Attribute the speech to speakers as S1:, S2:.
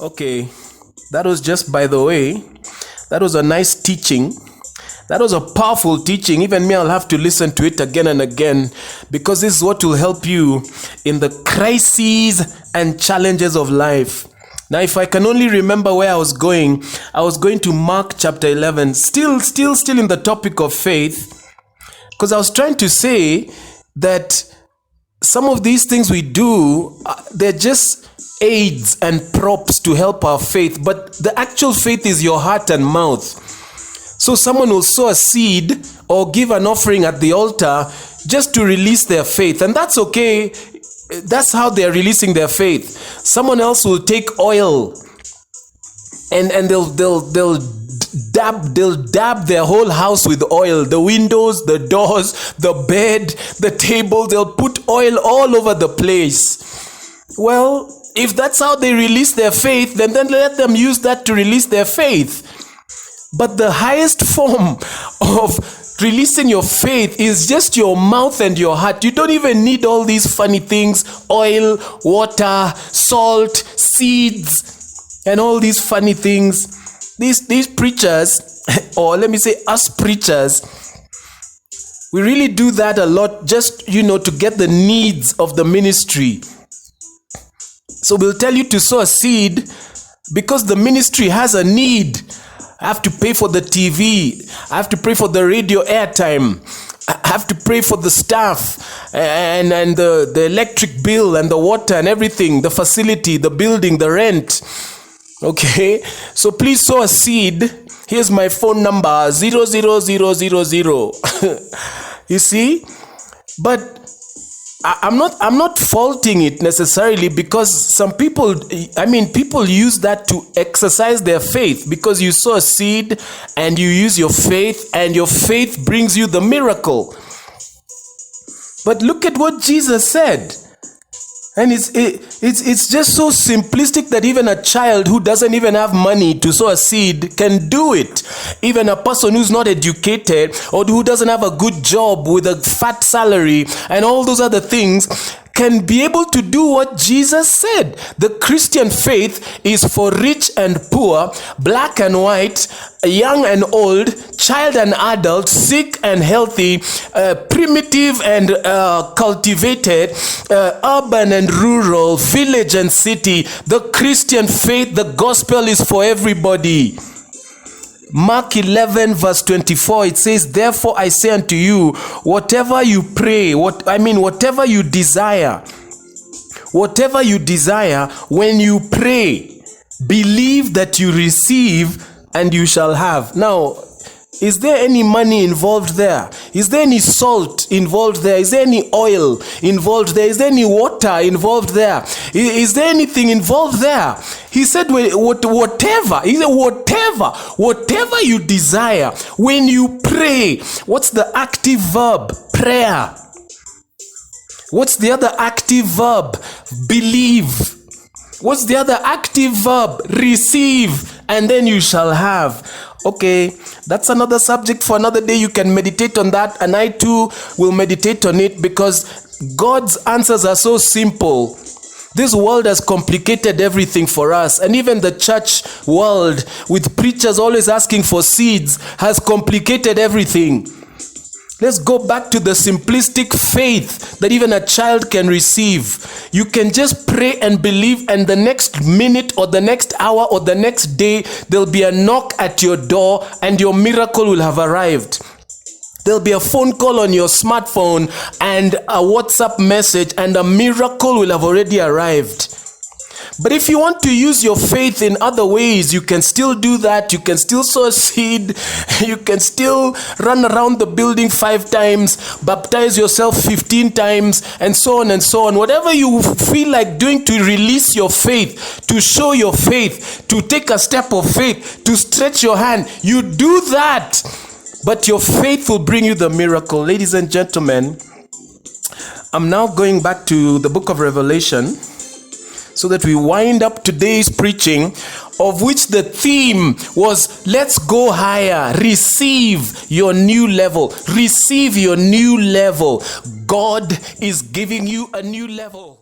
S1: Okay, that was just by the way. That was a nice teaching. That was a powerful teaching. Even me, I'll have to listen to it again and again, because this is what will help you in the crises and challenges of life. Now, if I can only remember where I was going to Mark chapter 11, still in the topic of faith, because I was trying to say that some of these things we do, they're just aids and props to help our faith, but the actual faith is your heart and mouth. So someone will sow a seed or give an offering at the altar just to release their faith, and that's okay. That's how they're releasing their faith. Someone else will take oil and they'll dab their whole house with oil. The windows, the doors, the bed, the table, they'll put oil all over the place. Well, if that's how they release their faith, then let them use that to release their faith. But the highest form of releasing your faith is just your mouth and your heart. You don't even need all these funny things: oil, water, salt, seeds, and all these funny things. These preachers, or let me say us preachers, we really do that a lot just, to get the needs of the ministry. So we'll tell you to sow a seed because the ministry has a need. I have to pay for the TV. I have to pay for the radio airtime. I have to pay for the staff and the electric bill and the water and everything, the facility, the building, the rent. Okay, so please sow a seed. Here's my phone number, 00000. You see? But I'm not faulting it necessarily, because some people use that to exercise their faith, because you sow a seed and you use your faith and your faith brings you the miracle. But look at what Jesus said. And it's just so simplistic that even a child who doesn't even have money to sow a seed can do it. Even a person who's not educated or who doesn't have a good job with a fat salary and all those other things can be able to do what Jesus said. The Christian faith is for rich and poor, black and white, young and old, child and adult, sick and healthy, primitive and cultivated, urban and rural, village and city. The Christian faith, the gospel is for everybody. Mark 11 verse 24, it says, "Therefore I say unto you, whatever you pray, whatever you desire, when you pray, believe that you receive and you shall have." Now, is there any money involved there? Is there any salt involved there? Is there any oil involved there? Is there any water involved there? Is there anything involved there? He said, whatever you desire, when you pray. What's the active verb? Prayer. What's the other active verb? Believe. What's the other active verb? Receive, and then you shall have. Okay, that's another subject for another day. You can meditate on that, and I too will meditate on it, because God's answers are so simple. This world has complicated everything for us, and even the church world, with preachers always asking for seeds, has complicated everything. Let's go back to the simplistic faith that even a child can receive. You can just pray and believe, and the next minute or the next hour or the next day, there'll be a knock at your door and your miracle will have arrived. There'll be a phone call on your smartphone and a WhatsApp message, and a miracle will have already arrived. But if you want to use your faith in other ways, you can still do that. You can still sow a seed. You can still run around the building 5 times, baptize yourself 15 times, and so on and so on. Whatever you feel like doing to release your faith, to show your faith, to take a step of faith, to stretch your hand, you do that. But your faith will bring you the miracle. Ladies and gentlemen, I'm now going back to the book of Revelation, so that we wind up today's preaching, of which the theme was, let's go higher, receive your new level, receive your new level. God is giving you a new level.